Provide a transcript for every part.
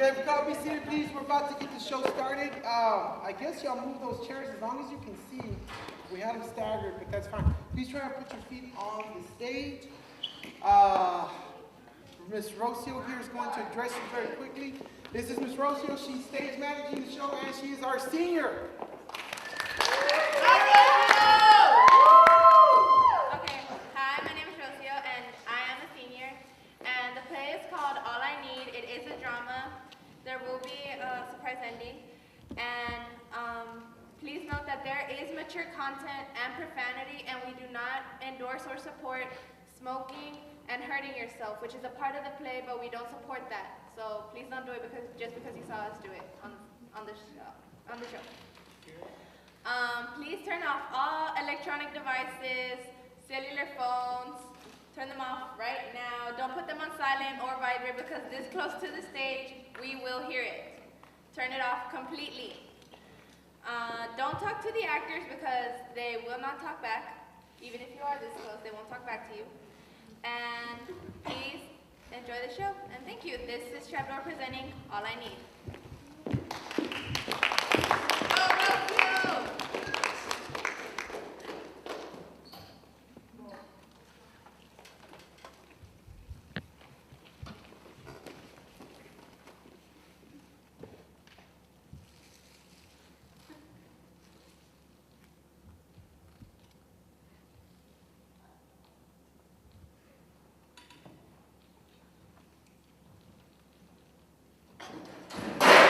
Okay, if you can all be seated, please. We're about to get the show started. I guess y'all move those chairs as long as you can see. We have them staggered, but that's fine. Please try to put your feet on the stage. Miss Rocio here is going to address you very quickly. This is Miss Rocio. She's stage managing the show, and she is our senior. Okay, hi, my name is Rocio, and I am a senior. And the play is called All I Need. It is a drama. There will be a surprise ending. And please note that there is mature content and profanity, and we do not endorse or support smoking and hurting yourself, which is a part of the play, but we don't support that. So please don't do it just because you saw us do it on the show. Please turn off all electronic devices, cellular phones. Turn them off right now. Don't put them on silent or vibrate because this close to the stage, we will hear it. Turn it off completely. Don't talk to the actors because they will not talk back. Even if you are this close, they won't talk back to you. And please enjoy the show. And thank you. This is Trapdoor presenting All I Need. All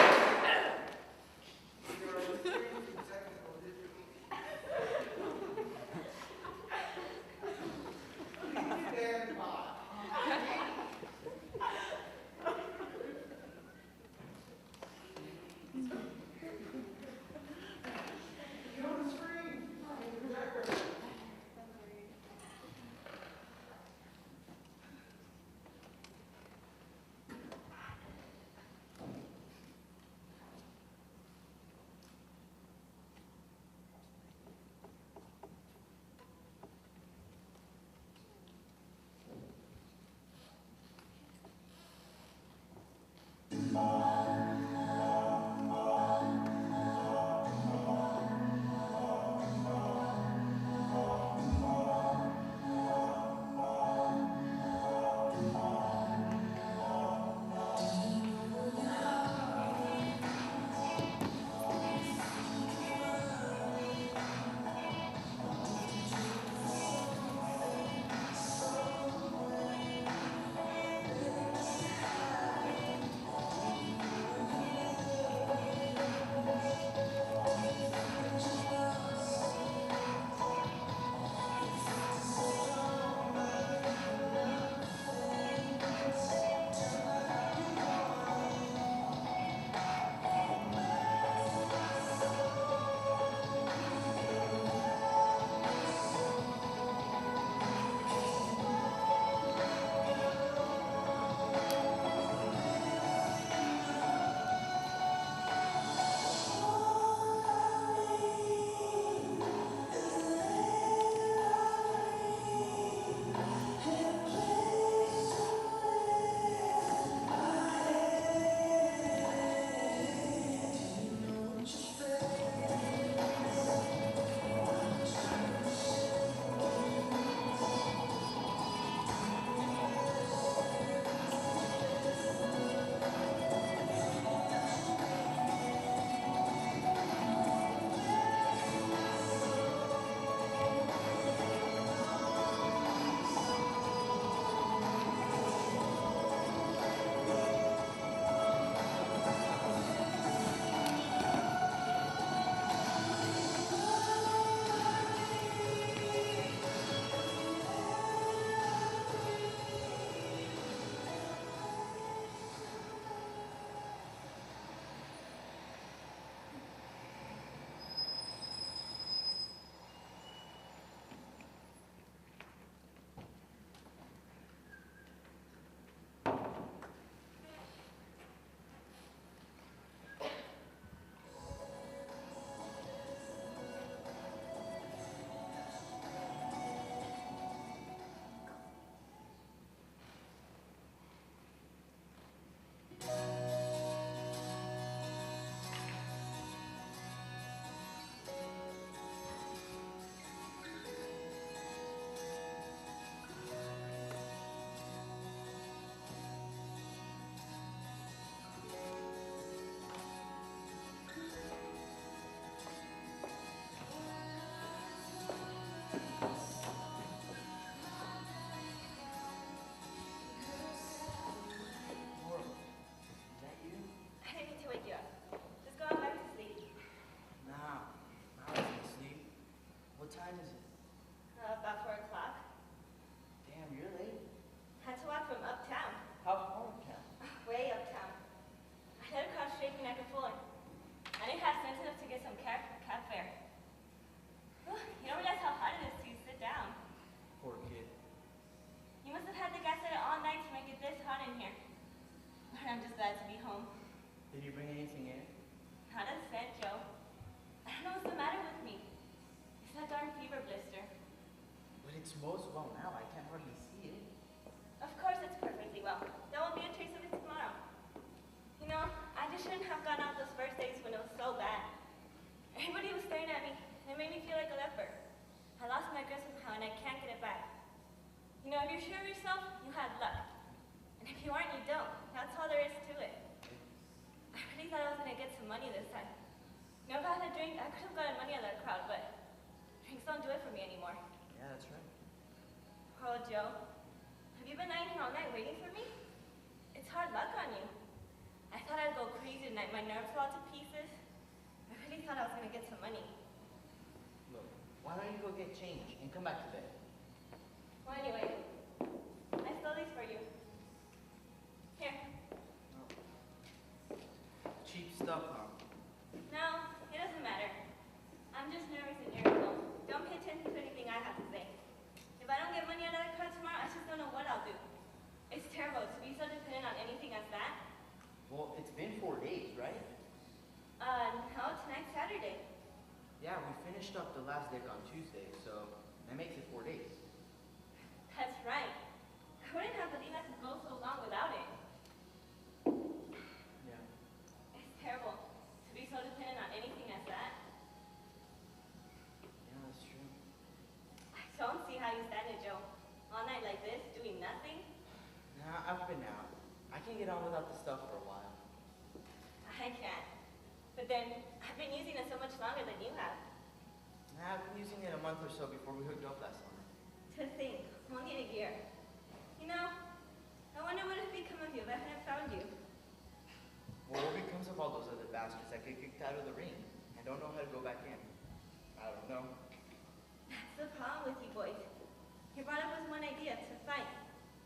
Did you bring anything in? Not a cent, Joe. I don't know what's the matter with me. It's that darn fever blister. But it smells well now. I can't hardly see it. Of course it's perfectly well. There won't be a trace of it tomorrow. You know, I just shouldn't have gone out those first days when it was so bad. Everybody was staring at me. It made me feel like a leper. I lost my grip somehow and I can't get it back. You know, if you're sure of yourself, you had luck. And if you aren't, you don't. That's all there is to it. I really thought I was going to get some money this time. You know, if I had a drink, I could have gotten money out of that crowd, but drinks don't do it for me anymore. Yeah, that's right. Oh, Joe, have you been lying here all night waiting for me? It's hard luck on you. I thought I'd go crazy tonight. My nerves were all to pieces. I really thought I was going to get some money. Look, why don't you go get change and come back to bed? Well, anyway, I stole these for you. Here. Cheap stuff, huh? No, it doesn't matter. I'm just nervous and irritable. Don't pay attention to anything I have to say. If I don't get money out of that crowd tomorrow, I just don't know what I'll do. It's terrible to be so dependent on anything as that. Well, it's been 4 days, right? No, tonight's Saturday. Yeah, we finished up the last deck on Tuesday, so that makes it 4 days. That's right. I wouldn't have believed I could go so long without it. Yeah. It's terrible to be so dependent on anything as that. Yeah, that's true. I don't see how you stand it, Joe. All night like this, doing nothing. Nah, I've been out. I can get on without the stuff for a while. I can't. But then, I've been using it so much longer than you have. Nah, I've been using it a month or so before we hooked up last summer. To think, only a year. You know, I wonder what would have become of you if I hadn't found you. Well, what becomes of all those other bastards that get kicked out of the ring and don't know how to go back in? I don't know. That's the problem with you boys. You're brought up with one idea, to fight.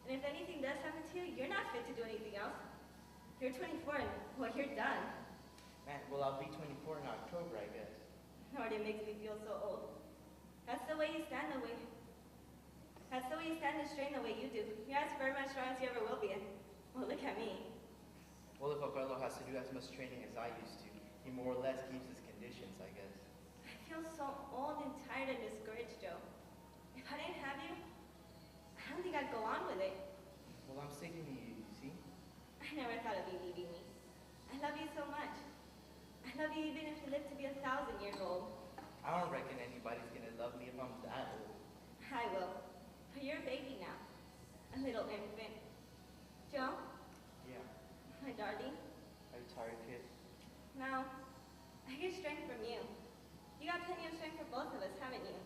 And if anything does happen to you, you're not fit to do anything else. You're 24 and, well, you're done. Man, well, I'll be 24 in October, I guess. Lord, it makes me feel so old. That's the way you stand the way. That's the way you stand and strain the way you do. You're as firm and strong as you ever will be. And, well, look at me. Well, if Abuelo has to do as much training as I used to, he more or less keeps his conditions, I guess. I feel so old and tired and discouraged, Joe. If I didn't have you, I don't think I'd go on with it. Well, I'm sticking to you, you see? I never thought of you leaving me. I love you so much. I love you even if you live to be 1,000 years old. I don't reckon anybody's gonna love me if I'm that old. I will. But you're a baby now. A little infant. Joe, Yeah. my darling. Are you tired, kid? No, I get strength from you. You got plenty of strength for both of us, haven't you?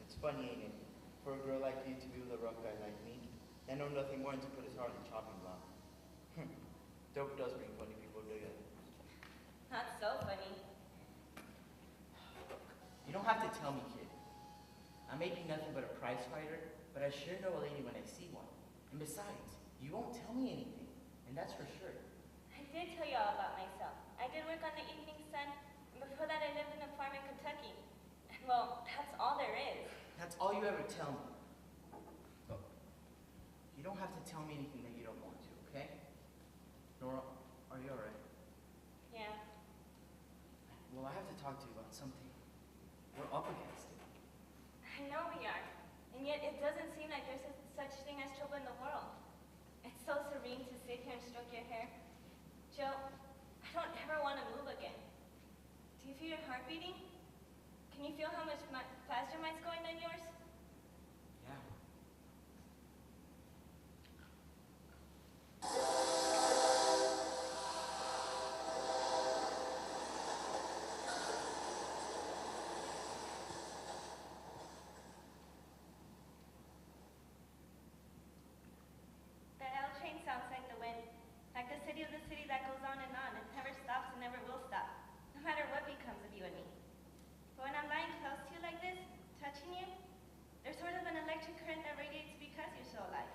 It's funny, ain't it? For a girl like you to be with a rough guy like me, that know nothing more than to put his heart in the chopping block. Dope does bring funny people together. Not so funny. You don't have to tell me, kid. I may be nothing but a prize fighter, but I sure know a lady when I see one. And besides, you won't tell me anything, and that's for sure. I did tell you all about myself. I did work on the Evening Sun, and before that I lived in a farm in Kentucky. And well, that's all there is. That's all you ever tell me. Look, you don't have to tell me anything that you don't want to, okay? Nora, are you alright? Yeah. Well, I have to talk to you about something. We're up against it. I know we are. And yet it doesn't seem like there's such thing as trouble in the world. It's so serene to sit here and stroke your hair. Joe, I don't ever want to move again. Do you feel your heart beating? Can you feel how much faster mine's going than yours? Yeah. The L train sounds like the wind, like the city of the city that goes on and never stops and never will stop, no matter what becomes of you and me. But when I'm lying close to you like this, touching you, there's sort of an electric current that radiates because you're so alive.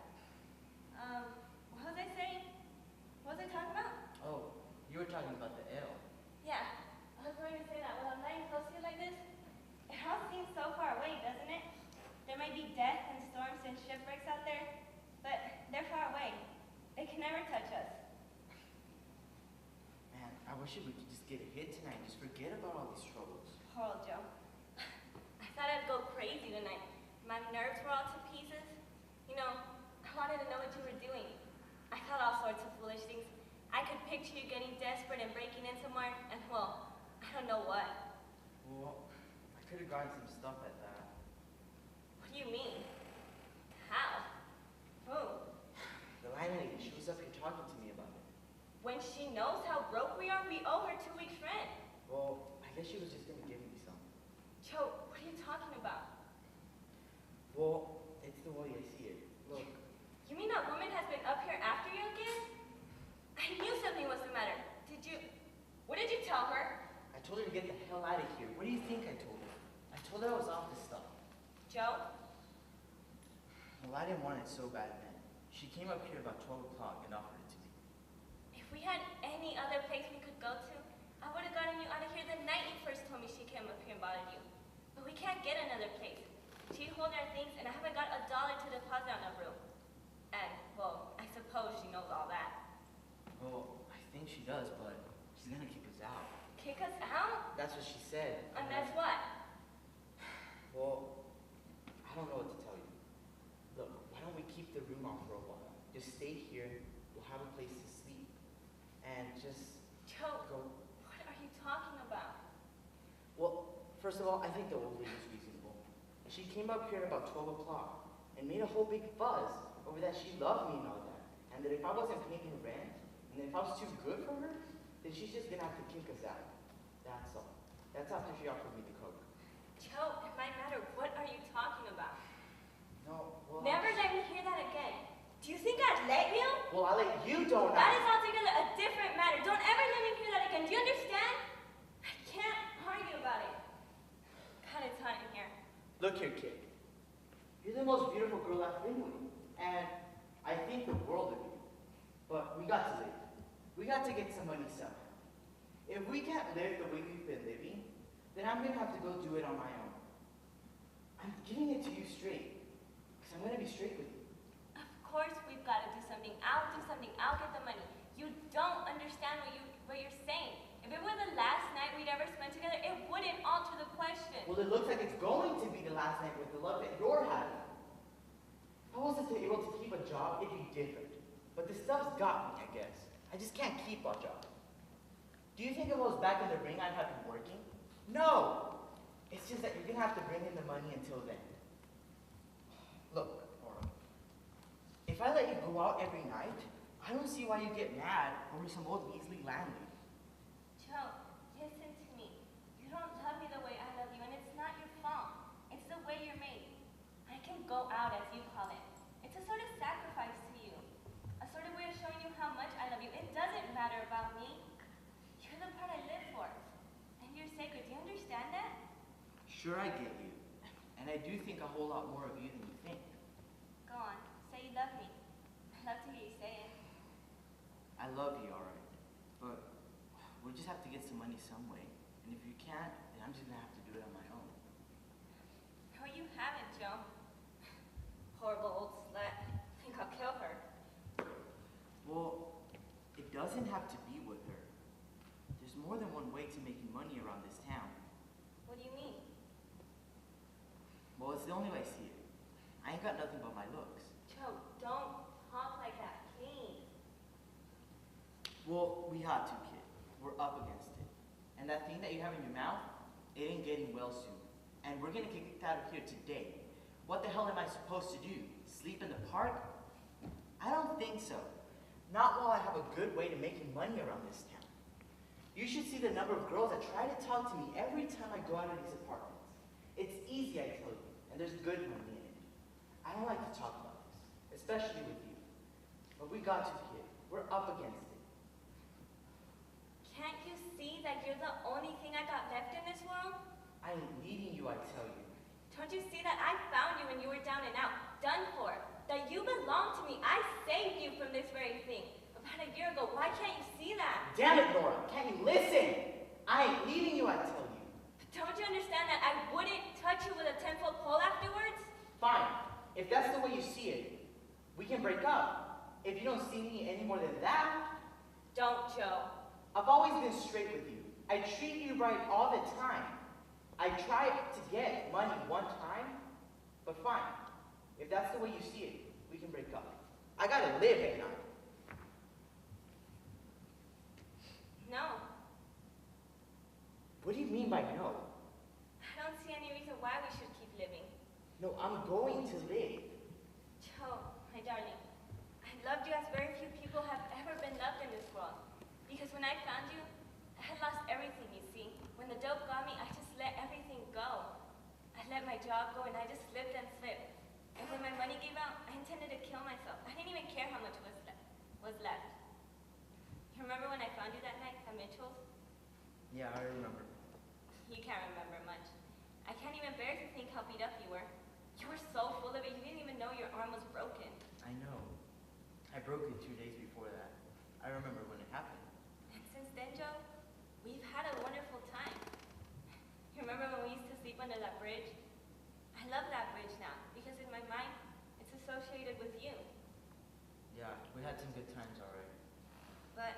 What was I saying? What was I talking about? Oh, you were talking about the L. Yeah, I was going to say that when I'm lying close to you like this, it all seems so far away, doesn't it? There may be death and storms and shipwrecks out there, but they're far away. They can never touch us. wish we could just get a hit tonight and just forget about all these troubles. Poor old Joe. I thought I'd go crazy tonight. My nerves were all to pieces. You know, I wanted to know what you were doing. I thought all sorts of foolish things. I could picture you getting desperate and breaking in somewhere, and well, I don't know what. Well, I could have gotten some stuff at that. What do you mean? How? Who? The landlady, she was up here talking to me about it. When she knows how broke we are, we owe her 2 weeks' rent. Well, I guess she was just gonna give me some. Joe, what are you talking about? Well, it's the way I see it. Look, You mean that woman has been up here after you again? I knew something was the matter. What did you tell her? I told her to get the hell out of here. What do you think I told her? I told her I was off this stuff. Joe? Well, I didn't want it so bad then. She came up here about 12 o'clock and offered it to me. If we had any other place we could go to, I would have gotten you out of here the night you first told me she came up here and bothered you. But we can't get another place. She hold our things, and I haven't got $1 to deposit on a room. And, well, I suppose she knows all that. Well, I think she does, but she's gonna kick us out. Kick us out? That's what she said. And that's what? Well, I don't know what to tell you. Look, why don't we keep the room on for a while? Just stay here, we'll have a place to sleep. And just Joe, go. what are you talking about? Well, first of all, I think the old lady's reasonable. She came up here about 12 o'clock and made a whole big buzz over that she loved me and all that. And that if I wasn't paying her rent, and if I was too good for her, then she's just gonna have to kick us out. That's all. That's after she offered me the coke. Joe, it might matter. What are you talking about? No, well... Never let me hear that again. Do you think I'd let you? Well, I'll let you don't That is altogether a different matter. Don't ever let me hear that again. Do you understand? I can't argue about it. God, it's hot in here. Look here, kid. You're the most beautiful girl I've been with. And I think the world of you. But we got to live. We got to get some money somehow. If we can't live the way we've been living, then I'm going to have to go do it on my own. I'm giving it to you straight. Because I'm going to be straight with you. Of course we've got to do something. I'll do something. I'll get the money. You don't understand what you're saying. If it were the last night we'd ever spent together, it wouldn't alter the question. Well, it looks like it's going to be the last night with the love that you're having. If I wasn't able to keep a job, it'd be different. But this stuff's got me, I guess. I just can't keep a job. Do you think if I was back in the ring, I'd have been working? No! It's just that you're gonna have to bring in the money until then. Look, Nora, if I let you go out every night, I don't see why you get mad over some old measly landlady. Joe, listen to me. You don't love me the way I love you, and it's not your fault. It's the way you're made. I can go out, as you call it. It's a sort of sacrifice to you. A sort of way of showing you how much I love you. It doesn't matter about me. You're the part I live for. And you're sacred. Do you understand that? Sure, I get you. And I do think a whole lot more of you than you think. Go on. Say you love me. I'd love to hear you say it. I love you, alright. But we'll just have to get some money some way. And if you can't, then I'm just gonna have to do it on my own. No, you haven't, Joe. Horrible old slut. I think I'll kill her. Well, it doesn't have to be with her. There's more than one way to making money around this town. What do you mean? Well, it's the only way I see it. I ain't got nothing but my looks. Joe, don't talk like that, please. Well, we had to, kid. We're up against it. And that thing that you have in your mouth, it ain't getting well soon. And we're gonna get kicked out of here today. What the hell am I supposed to do? Sleep in the park? I don't think so. Not while I have a good way to making money around this town. You should see the number of girls that try to talk to me every time I go out of these apartments. It's easy, I tell you, and there's good money in it. I don't like to talk about this, especially with you. But we got to, kid. We're up against it. Can't you see that you're the only thing I got left in this world? I ain't needing you, I tell you. Don't you see that I found you when you were down and out, done for? That you belong to me. I saved you from this very thing. About a year ago, why can't you see that? Damn it, Nora, can't you listen? I ain't leaving you, I tell you. Don't you understand that I wouldn't touch you with a 10-foot pole afterwards? Fine, if that's the way you see it, we can break up. If you don't see me any more than that, Don't, Joe. I've always been straight with you. I treat you right all the time. I tried to get money one time, but fine. If that's the way you see it, we can break up. I gotta live at night. No, What do you mean by no? I don't see any reason why we should keep living. No, I'm going to live. Joe, my darling, I loved you as very few people have ever been loved in this world. Because when I found you, I had lost everything, you see. When the dope got me, I just let everything go. I let my job go and I just slipped and slipped. And when my money gave out, I intended to kill myself. I didn't even care how much was left. You remember when I found you that night at Mitchell's? Yeah, I remember. You can't remember much. I can't even bear to think how beat up you were. You were so full of it, you didn't even know your arm was broken. I know. I broke it 2 days before that. I remember when it happened. And since then, Joe, we've had a wonderful time. You remember when we used to sleep under that bridge? I love that bridge now, because in my mind, it's associated with you. Yeah, we had some good times already. But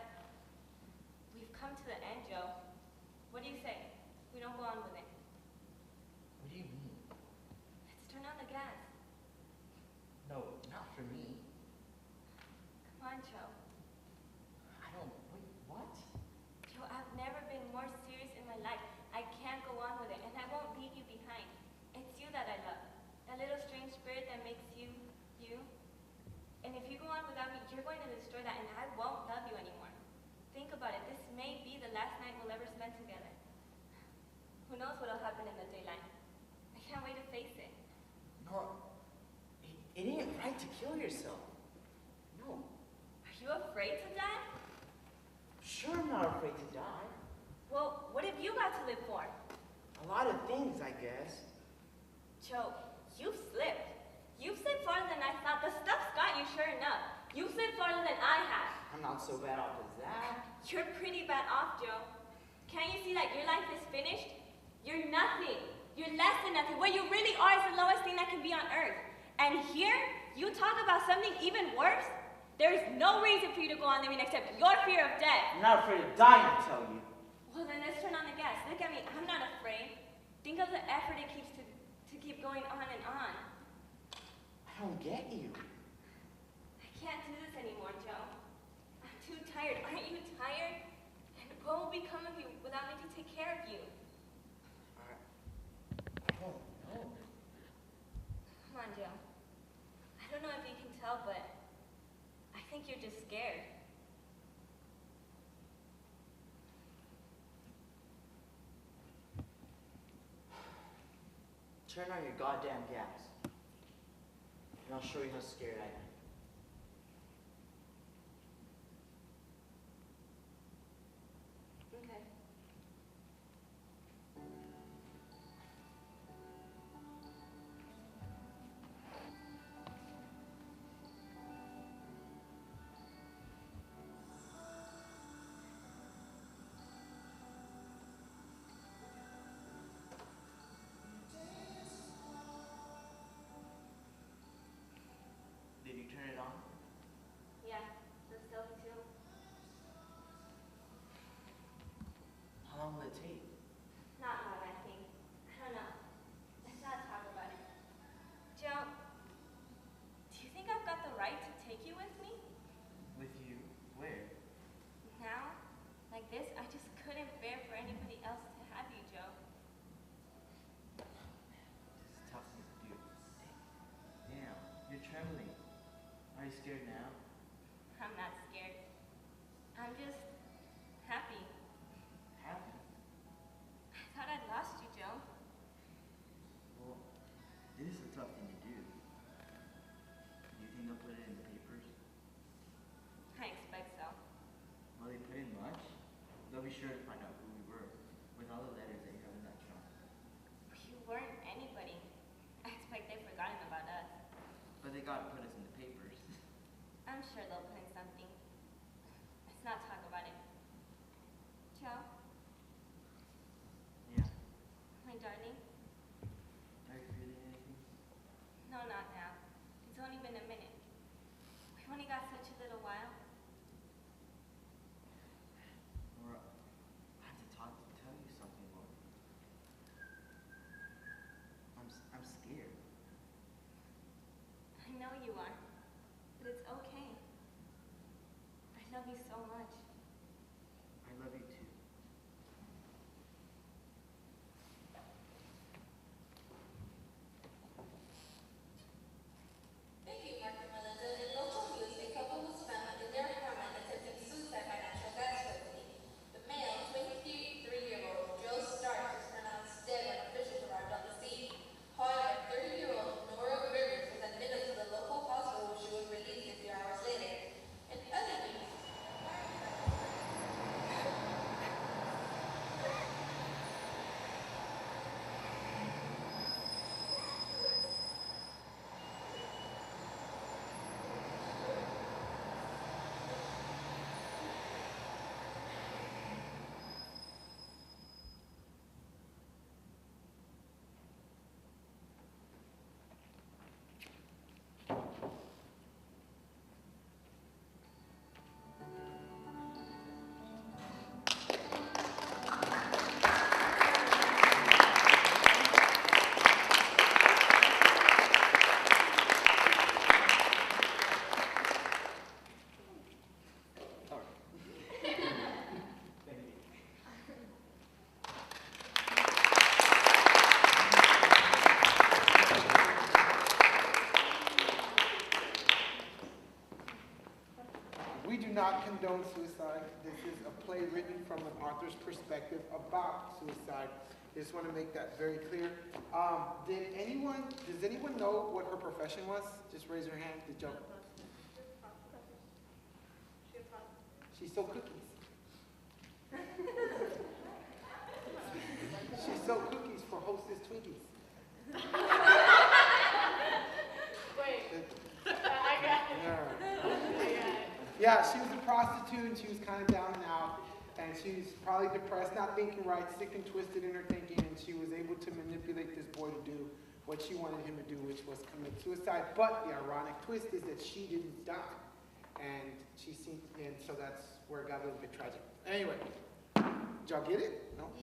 we've come to the end, Joe. What do you say? We don't go on with it. What do you mean? Let's turn on the gas. No, not for me. Come on, Joe. I don't, wait, what? Joe, I've never been more serious in my life. I can't go on with it, and I won't leave you behind. It's you that I love. That little strange spirit that makes you, you. And if you go on without me, you're going to destroy that, and I won't love you anymore. Think about it. This may be the last night we'll ever spend together. Who knows what'll happen in the daylight? I can't wait to face it. No, it ain't right to kill yourself. No. Are you afraid to die? Sure, I'm not afraid to die. Well, what have you got to live for? A lot of things, I guess. Joe, you've slipped. You've slipped farther than I thought. The stuff's got you, sure enough. You've slipped farther than I have. I'm not so bad off as that. You're pretty bad off, Joe. Can't you see that your life is finished? You're nothing. You're less than nothing. What you really are is the lowest thing that can be on earth. And here, you talk about something even worse? There's no reason for you to go on living except your fear of death. I'm not afraid of dying, I tell you. Well, then let's turn on the gas. Look at me. I'm not afraid. Think of the effort it keeps to keep going on and on. I don't get you. I can't do this anymore, Joe. I'm too tired. Aren't you tired? And what will become of you without me to take care of you? I don't know. Come on, Joe. I don't know if you can tell, but I think you're just scared. Turn on your goddamn gas. And I'll show you how scared I am. Okay. Did you turn it on? Yeah, the stove too. How long will it take? Not long, I think. I don't know. Let's not talk about it. Joe, do you think I've got the right to take you with me? With you? Where? Now? Like this? I just couldn't bear for anybody else to have you, Joe. This is tough to do. Damn, you're trembling. Are you scared now? I'm not scared. I'm just happy. Happy? I thought I'd lost you, Joe. Well, this is a tough thing to do. Do you think they'll put it in the papers? I expect so. Will they put in much? They'll be sure to find out who we were with all the letters that you have in that trunk. You weren't anybody. I expect they've forgotten about us. But they gotta put us in the papers. I'm sure they'll put in something. Let's not talk about it. Joe, Yeah. my darling. Are you feeling anything? No, not now. It's only been a minute. We've only got such a little while. We're you so much. I love you too. Thank you, Mark and Melinda. In local news, a couple was found in their apartment attempting suicide by natural gas poisoning. The male, 23-year-old Joe Stark, was pronounced dead when officials arrived on the scene. However, 30-year-old Nora Rivers was admitted to the local hospital where she was released a few hours later. In other news, We do not condone suicide. This is a play written from an author's perspective about suicide. Just want to make that very clear. Does anyone know what her profession was? Just raise your hand. Did y'all? She sold cookies. She sold cookies for Hostess Twinkies. Yeah, she was a prostitute and she was kind of down and out, and she was probably depressed, not thinking right, sick and twisted in her thinking, and she was able to manipulate this boy to do what she wanted him to do, which was commit suicide. But the ironic twist is that she didn't die, and so that's where it got a little bit tragic. Anyway, did y'all get it? No?